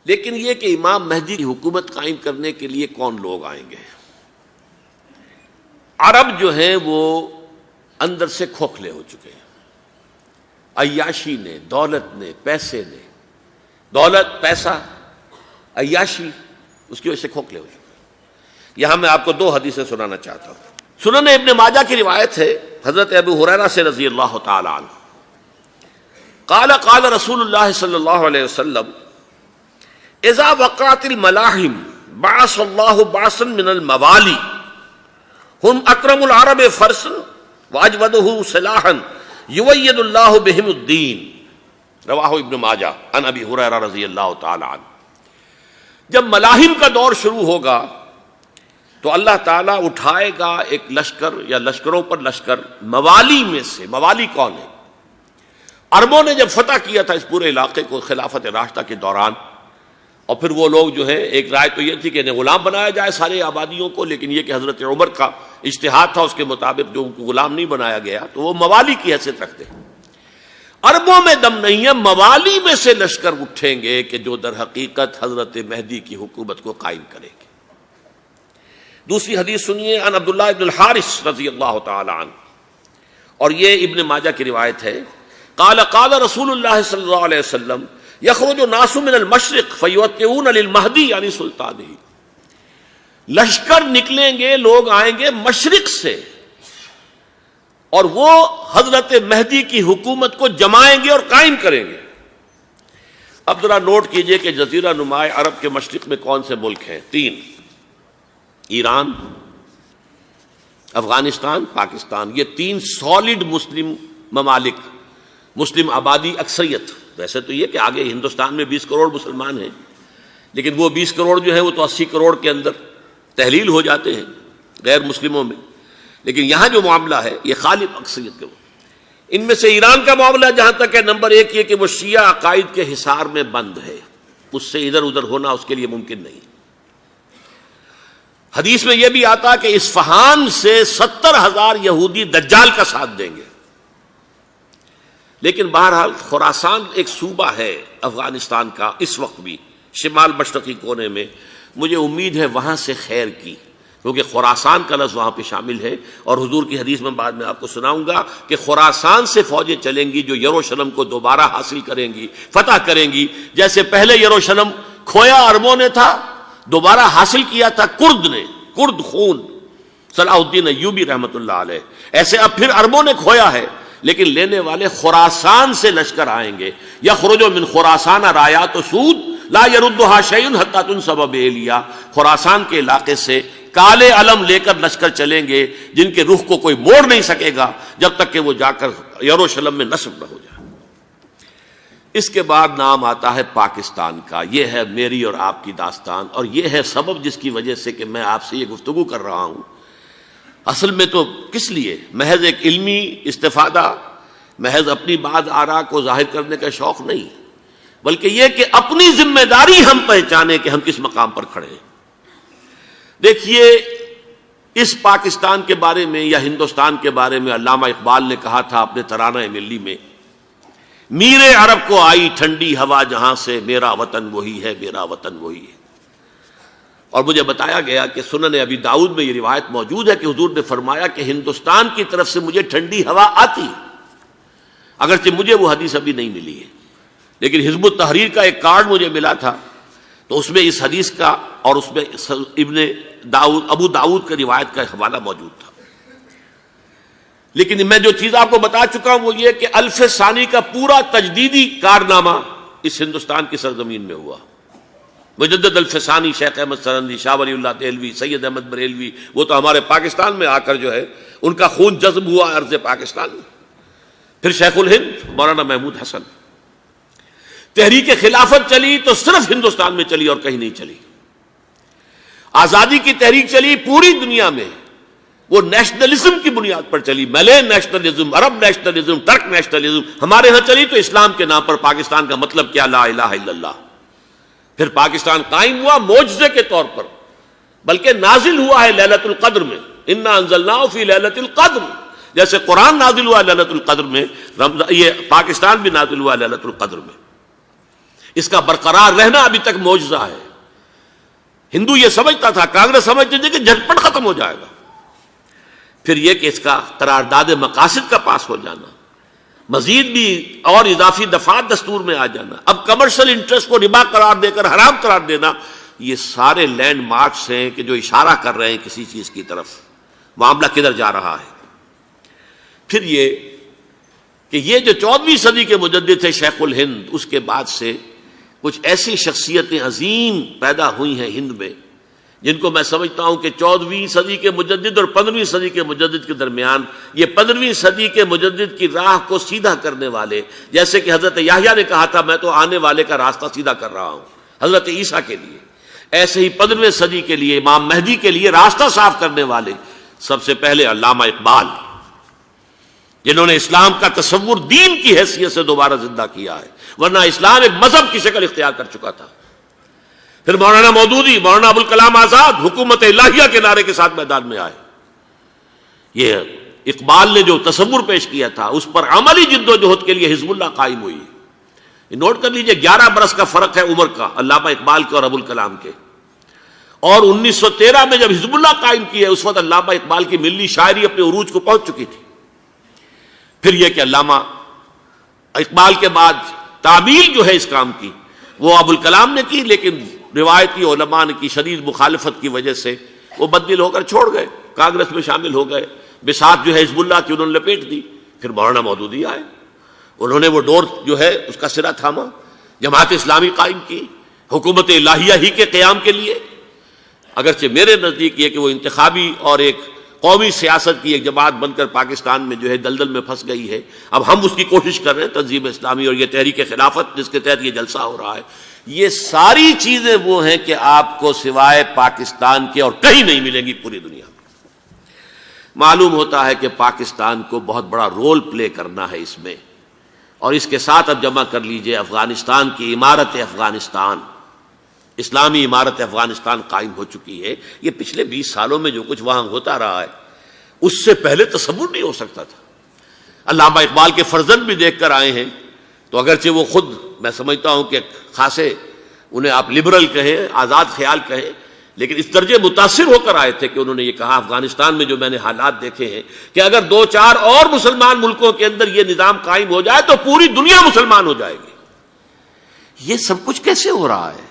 لیکن یہ کہ امام مہدی کی حکومت قائم کرنے کے لیے کون لوگ آئیں گے؟ عرب جو ہیں وہ اندر سے کھوکھلے ہو چکے ہیں، عیاشی نے، دولت نے، پیسے نے، دولت، پیسہ، عیاشی، اس کی وجہ سے کھوکھلے ہو چکے ہیں۔ یہاں میں آپ کو دو حدیثیں سنانا چاہتا ہوں۔ سنن ابن ماجہ کی روایت ہے حضرت ابو ہریرہ سے رضی اللہ تعالی عنہ، قال قال رسول اللہ صلی اللہ علیہ وسلم اذا وقعت الملاحم بعث اللہ بعثا من الموالی ہم اکرم العرب فرسا واجودہ سلاحا یوید اللہ بہم الدین، رواہ ابن ماجہ عن ابی ہریرہ رضی اللہ تعالی عنہ۔ جب ملاحم کا دور شروع ہوگا تو اللہ تعالیٰ اٹھائے گا ایک لشکر یا لشکروں پر لشکر موالی میں سے۔ موالی کون ہے؟ عربوں نے جب فتح کیا تھا اس پورے علاقے کو خلافت راشدہ کے دوران، اور پھر وہ لوگ جو ہے، ایک رائے تو یہ تھی کہ انہیں غلام بنایا جائے سارے آبادیوں کو، لیکن یہ کہ حضرت عمر کا اجتہاد تھا، اس کے مطابق جو ان کو غلام نہیں بنایا گیا تو وہ موالی کی حیثیت رکھتے ہیں۔ عربوں میں دم نہیں ہے، موالی میں سے لشکر اٹھیں گے کہ جو در حقیقت حضرت مہدی کی حکومت کو قائم کریں گے۔ دوسری حدیث سنیے، عن عبداللہ ابن الحارث رضی اللہ تعالی عنہ، اور یہ ابن ماجہ کی روایت ہے، قال قال رسول اللہ صلی اللہ علیہ وسلم یخرج الناس من المشرق فیوطئون للمہدی یعنی سلطانہ، لشکر نکلیں گے، لوگ آئیں گے مشرق سے، اور وہ حضرت مہدی کی حکومت کو جمائیں گے اور قائم کریں گے۔ اب ذرا نوٹ کیجئے کہ جزیرہ نما عرب کے مشرق میں کون سے ملک ہیں؟ تین: ایران، افغانستان، پاکستان۔ یہ تین سالڈ مسلم ممالک، مسلم آبادی اکثریت۔ ویسے تو یہ کہ آگے ہندوستان میں 20 کروڑ مسلمان ہیں، لیکن وہ 20 کروڑ جو ہیں وہ تو 80 کروڑ کے اندر تحلیل ہو جاتے ہیں غیر مسلموں میں، لیکن یہاں جو معاملہ ہے یہ غالب اکثریت کے۔ ان میں سے ایران کا معاملہ جہاں تک ہے، نمبر ایک یہ کہ وہ شیعہ عقائد کے حصار میں بند ہے، اس سے ادھر ادھر ہونا اس کے لیے ممکن نہیں۔ حدیث میں یہ بھی آتا کہ اصفہان سے 70,000 یہودی دجال کا ساتھ دیں گے۔ لیکن بہرحال خراسان ایک صوبہ ہے افغانستان کا اس وقت بھی، شمال مشرقی کونے میں، مجھے امید ہے وہاں سے خیر کی، کیونکہ خراسان کا لفظ وہاں پہ شامل ہے، اور حضور کی حدیث میں بعد میں آپ کو سناؤں گا کہ خراسان سے فوجیں چلیں گی جو یروشلم کو دوبارہ حاصل کریں گی، فتح کریں گی۔ جیسے پہلے یروشلم کھویا عربوں نے تھا، دوبارہ حاصل کیا تھا کرد نے، کرد خون صلاح الدین ایوبی رحمۃ اللہ علیہ، ایسے اب پھر عربوں نے کھویا ہے، لیکن لینے والے خراسان سے لشکر آئیں گے۔ یخرج من خراسان رایات سود لا یردها شیء حتی تنصب بإیلیا، خراسان کے علاقے سے کالے علم لے کر لشکر چلیں گے جن کے رخ کو کوئی موڑ نہیں سکے گا جب تک کہ وہ جا کر یروشلم میں نصب نہ ہو جائے۔ اس کے بعد نام آتا ہے پاکستان کا۔ یہ ہے میری اور آپ کی داستان، اور یہ ہے سبب جس کی وجہ سے کہ میں آپ سے یہ گفتگو کر رہا ہوں۔ اصل میں تو کس لیے؟ محض ایک علمی استفادہ، محض اپنی بات آراء کو ظاہر کرنے کا شوق نہیں، بلکہ یہ کہ اپنی ذمہ داری ہم پہچانے کہ ہم کس مقام پر کھڑے ہیں۔ دیکھیے، اس پاکستان کے بارے میں یا ہندوستان کے بارے میں علامہ اقبال نے کہا تھا اپنے ترانہ ملی میں، میر عرب کو آئی ٹھنڈی ہوا جہاں سے، میرا وطن وہی ہے، میرا وطن وہی ہے۔ اور مجھے بتایا گیا کہ سنن ابی داؤد میں یہ روایت موجود ہے کہ حضور نے فرمایا کہ ہندوستان کی طرف سے مجھے ٹھنڈی ہوا آتی، اگرچہ مجھے وہ حدیث ابھی نہیں ملی ہے، لیکن حزب التحریر کا ایک کارڈ مجھے ملا تھا، تو اس میں اس حدیث کا اور اس میں ابو داؤد کی روایت کا حوالہ موجود تھا۔ لیکن میں جو چیز آپ کو بتا چکا ہوں وہ یہ کہ الف ثانی کا پورا تجدیدی کارنامہ اس ہندوستان کی سرزمین میں ہوا۔ مجدد الف ثانی شیخ احمد سرندی، شاہ ولی اللہ دہلوی، سید احمد بریلوی، وہ تو ہمارے پاکستان میں آ کر جو ہے ان کا خون جذب ہوا ارض پاکستان میں۔ پھر شیخ الہند مولانا محمود حسن۔ تحریک خلافت چلی تو صرف ہندوستان میں چلی اور کہیں نہیں چلی۔ آزادی کی تحریک چلی پوری دنیا میں، وہ نیشنلزم کی بنیاد پر چلی، ملے نیشنلزم، عرب نیشنلزم، ترک نیشنلزم۔ ہمارے ہاں چلی تو اسلام کے نام پر، پاکستان کا مطلب کیا؟ لا الہ الا اللہ۔ پھر پاکستان قائم ہوا معجزے کے طور پر، بلکہ نازل ہوا ہے لیلۃ القدر میں، انا انزلناہ فی لیلۃ القدر، جیسے قرآن نازل ہوا لیلۃ القدر میں، یہ پاکستان بھی نازل ہوا لیلۃ القدر میں۔ اس کا برقرار رہنا ابھی تک معجزہ ہے. ہندو یہ سمجھتا تھا، کانگریس سمجھتی تھی کہ جھٹپٹ ختم ہو جائے گا. پھر یہ کہ اس کا قرارداد مقاصد کا پاس ہو جانا، مزید بھی اور اضافی دفعات دستور میں آ جانا، اب کمرشل انٹرسٹ کو ربا قرار دے کر حرام قرار دینا، یہ سارے لینڈ مارکس ہیں کہ جو اشارہ کر رہے ہیں کسی چیز کی طرف، معاملہ کدھر جا رہا ہے. پھر یہ کہ یہ جو 14ویں صدی کے مجدد تھے شیخ الہند، اس کے بعد سے کچھ ایسی شخصیتیں عظیم پیدا ہوئی ہیں ہند میں، جن کو میں سمجھتا ہوں کہ 14ویں صدی کے مجدد اور 15ویں صدی کے مجدد کے درمیان یہ 15ویں صدی کے مجدد کی راہ کو سیدھا کرنے والے، جیسے کہ حضرت یحییٰ نے کہا تھا میں تو آنے والے کا راستہ سیدھا کر رہا ہوں حضرت عیسیٰ کے لیے، ایسے ہی 15ویں صدی کے لیے امام مہدی کے لیے راستہ صاف کرنے والے سب سے پہلے علامہ اقبال، جنہوں نے اسلام کا تصور دین کی حیثیت سے دوبارہ زندہ کیا ہے، ورنہ اسلام ایک مذہب کی شکل اختیار کر چکا تھا. پھر مولانا مودودی، مولانا ابوالکلام آزاد حکومت الہیہ کے نعرے کے ساتھ میدان میں آئے. یہ اقبال نے جو تصور پیش کیا تھا اس پر عملی جد و جہد کے لیے حزب اللہ قائم ہوئی. نوٹ کر لیجئے 11 برس کا فرق ہے عمر کا علامہ اقبال کے اور ابوالکلام کے. اور 1913 میں جب حزب اللہ قائم کی ہے اس وقت علامہ اقبال کی ملی شاعری اپنے عروج کو پہنچ چکی تھی. پھر یہ کہ علامہ اقبال کے بعد تعمیل جو ہے اس کام کی وہ ابوالکلام نے کی، لیکن روایتی علماء نے کی شدید مخالفت کی وجہ سے وہ بددل ہو کر چھوڑ گئے، کانگریس میں شامل ہو گئے، بساط جو ہے حزب اللہ کی انہوں نے لپیٹ دی. پھر مولانا مودودی آئے، انہوں نے وہ ڈور جو ہے اس کا سرا تھاما، جماعت اسلامی قائم کی حکومت الہیہ ہی کے قیام کے لیے. اگرچہ میرے نزدیک یہ کہ وہ انتخابی اور ایک قومی سیاست کی ایک جماعت بن کر پاکستان میں جو ہے دلدل میں پھنس گئی ہے، اب ہم اس کی کوشش کر رہے ہیں تنظیم اسلامی اور یہ تحریک خلافت جس کے تحت یہ جلسہ ہو رہا ہے. یہ ساری چیزیں وہ ہیں کہ آپ کو سوائے پاکستان کے اور کہیں نہیں ملیں گی پوری دنیا میں. معلوم ہوتا ہے کہ پاکستان کو بہت بڑا رول پلے کرنا ہے اس میں، اور اس کے ساتھ اب جمع کر لیجئے افغانستان کی عمارت افغانستان، اسلامی عمارت افغانستان قائم ہو چکی ہے. یہ پچھلے 20 سالوں میں جو کچھ وہاں ہوتا رہا ہے اس سے پہلے تصور نہیں ہو سکتا تھا. علامہ اقبال کے فرزند بھی دیکھ کر آئے ہیں، تو اگرچہ وہ خود میں سمجھتا ہوں کہ خاصے انہیں آپ لبرل کہیں، آزاد خیال کہیں، لیکن اس درجے متاثر ہو کر آئے تھے کہ انہوں نے یہ کہا افغانستان میں جو میں نے حالات دیکھے ہیں کہ اگر 2-4 اور مسلمان ملکوں کے اندر یہ نظام قائم ہو جائے تو پوری دنیا مسلمان ہو جائے گی. یہ سب کچھ کیسے ہو رہا ہے؟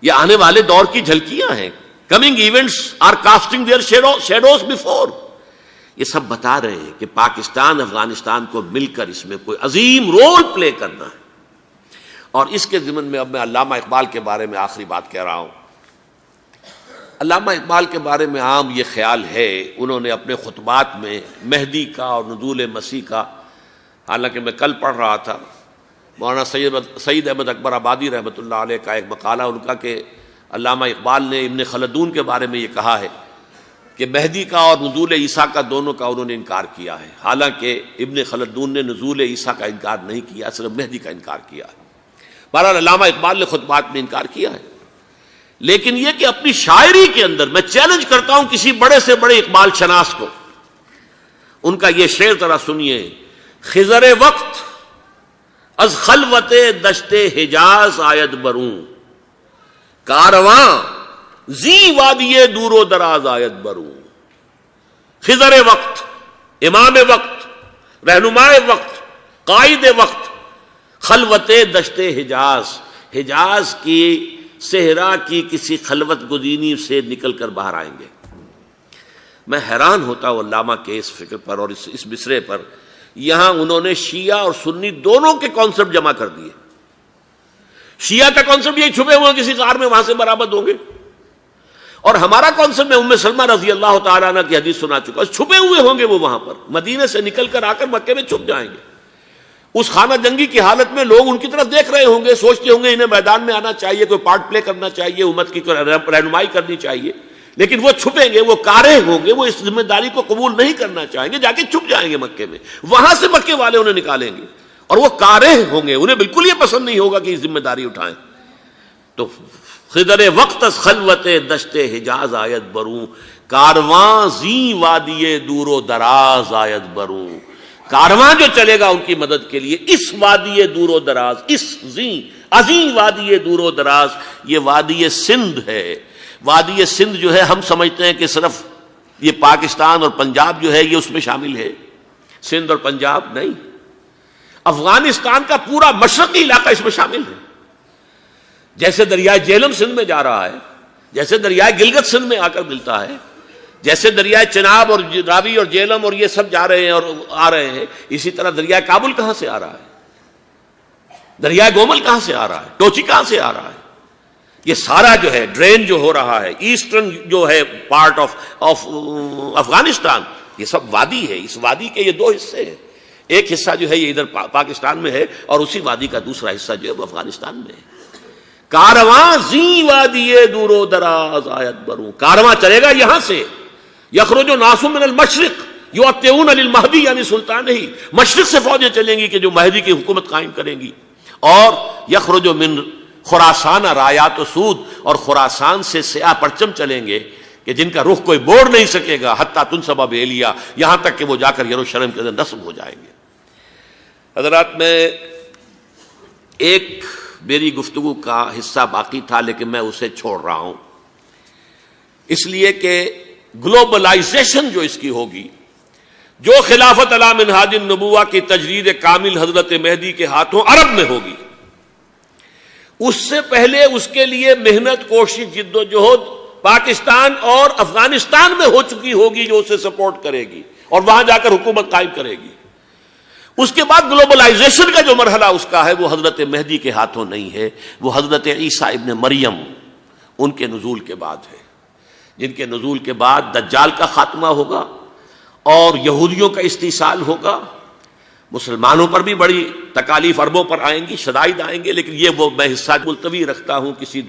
یہ آنے والے دور کی جھلکیاں ہیں. Coming events are casting their shadows before. یہ سب بتا رہے ہیں کہ پاکستان افغانستان کو مل کر اس میں کوئی عظیم رول پلے کرنا ہے. اور اس کے ضمن میں اب میں علامہ اقبال کے بارے میں آخری بات کہہ رہا ہوں. علامہ اقبال کے بارے میں عام یہ خیال ہے، انہوں نے اپنے خطبات میں مہدی کا اور نزول مسیح کا، حالانکہ میں کل پڑھ رہا تھا مولانا سید احمد اکبر آبادی رحمۃ اللہ علیہ کا ایک مقالہ ان کا کہ علامہ اقبال نے ابن خلدون کے بارے میں یہ کہا ہے کہ مہدی کا اور نزول عیسیٰ کا دونوں کا انہوں نے انکار کیا ہے، حالانکہ ابن خلدون نے نزول عیسیٰ کا انکار نہیں کیا، صرف مہدی کا انکار کیا ہے. بہرحال علامہ اقبال نے خطبات میں انکار کیا ہے. لیکن یہ کہ اپنی شاعری کے اندر میں چیلنج کرتا ہوں کسی بڑے سے بڑے اقبال شناس کو، ان کا یہ شعر ذرا سنیے: خضر وقت از خلوت دشت حجاز آید بروں، کارواں زی وادی دور و دراز آید بروں. خضر وقت، امام وقت، رہنمائے وقت، قائد وقت، خلوت دشت حجاز، حجاز کی صحرا کی کسی خلوت گزینی سے نکل کر باہر آئیں گے. میں حیران ہوتا ہوں علامہ کے اس فکر پر اور اس مصرے پر. یہاں انہوں نے شیعہ اور سنی دونوں کے کانسیپٹ جمع کر دیے. شیعہ کا کانسیپٹ یہ چھپے ہوئے کسی غار میں وہاں سے برآمد ہوں گے، اور ہمارا کانسیپٹ میں ام سلمہ رضی اللہ تعالیٰ عنہ کی حدیث سنا چکا، چھپے ہوئے ہوں گے وہ وہاں پر، مدینے سے نکل کر آ کر مکے میں چھپ جائیں گے. اس خانہ جنگی کی حالت میں لوگ ان کی طرف دیکھ رہے ہوں گے، سوچتے ہوں گے انہیں میدان میں آنا چاہیے، کوئی پارٹ پلے کرنا چاہیے، امت کی رہنمائی کرنی چاہیے، لیکن وہ چھپیں گے، وہ کارے ہوں گے، وہ اس ذمہ داری کو قبول نہیں کرنا چاہیں گے، جا کے چھپ جائیں گے مکے میں. وہاں سے مکے والے انہیں نکالیں گے، اور وہ کارے ہوں گے، انہیں بالکل یہ پسند نہیں ہوگا کہ یہ ذمہ داری اٹھائیں. تو خضر وقت از خلوت دشت حجاز آیت بروں، کارواں زی وادی دور و دراز آیت بروں. کارواں جو چلے گا ان کی مدد کے لیے اس وادی دور و دراز، اس زی عظیم وادی دور و دراز، یہ وادی سندھ ہے۔ وادی سندھ جو ہے ہم سمجھتے ہیں کہ صرف یہ پاکستان اور پنجاب جو ہے یہ اس میں شامل ہے، سندھ اور پنجاب نہیں، افغانستان کا پورا مشرقی علاقہ اس میں شامل ہے۔ جیسے دریائے جہلم سندھ میں جا رہا ہے، جیسے دریائے گلگت سندھ میں آ کر ملتا ہے، جیسے دریائے چناب اور راوی اور جہلم اور یہ سب جا رہے ہیں اور آ رہے ہیں، اسی طرح دریائے کابل کہاں سے آ رہا ہے، دریائے گومل کہاں سے آ رہا ہے، ٹوچی کہاں سے آ رہا ہے، یہ سارا جو ہے ڈرین جو ہو رہا ہے ایسٹرن جو ہے پارٹ آف افغانستان، یہ سب وادی ہے۔ اس وادی کے یہ دو حصے ہیں، ایک حصہ جو ہے یہ ادھر پاکستان میں ہے اور اسی وادی کا دوسرا حصہ جو ہے وہ افغانستان میں ہے۔ کارواں زی وادی دور و دراز آیت بروں، کارواں چلے گا یہاں سے، یخرج ناس من المشرق یؤتون للمہدی یعنی سلطان ہی، مشرق سے فوجیں چلیں گی کہ جو مہدی کی حکومت قائم کریں گی، اور یخرج من خراسان رایات و سود، اور خراسان سے سیاہ پرچم چلیں گے کہ جن کا رخ کوئی موڑ نہیں سکے گا، حتیٰ تنصب بإلیہ، یہاں تک کہ وہ جا کر یروشلم کے اندر نصب ہو جائیں گے۔ حضرات، میں ایک میری گفتگو کا حصہ باقی تھا لیکن میں اسے چھوڑ رہا ہوں، اس لیے کہ گلوبلائزیشن جو اس کی ہوگی، جو خلافت علی منہاج النبوہ کی تجرید کامل حضرت مہدی کے ہاتھوں عرب میں ہوگی، اس سے پہلے اس کے لیے محنت، کوشش، جد و جہد پاکستان اور افغانستان میں ہو چکی ہوگی جو اسے سپورٹ کرے گی اور وہاں جا کر حکومت قائم کرے گی۔ اس کے بعد گلوبلائزیشن کا جو مرحلہ اس کا ہے وہ حضرت مہدی کے ہاتھوں نہیں ہے، وہ حضرت عیسیٰ ابن مریم ان کے نزول کے بعد ہے، جن کے نزول کے بعد دجال کا خاتمہ ہوگا اور یہودیوں کا استحصال ہوگا۔ مسلمانوں پر بھی بڑی تکالیف عربوں پر آئیں گی، شدائد آئیں گے، لیکن یہ وہ میں حصہ ملتوی رکھتا ہوں کسی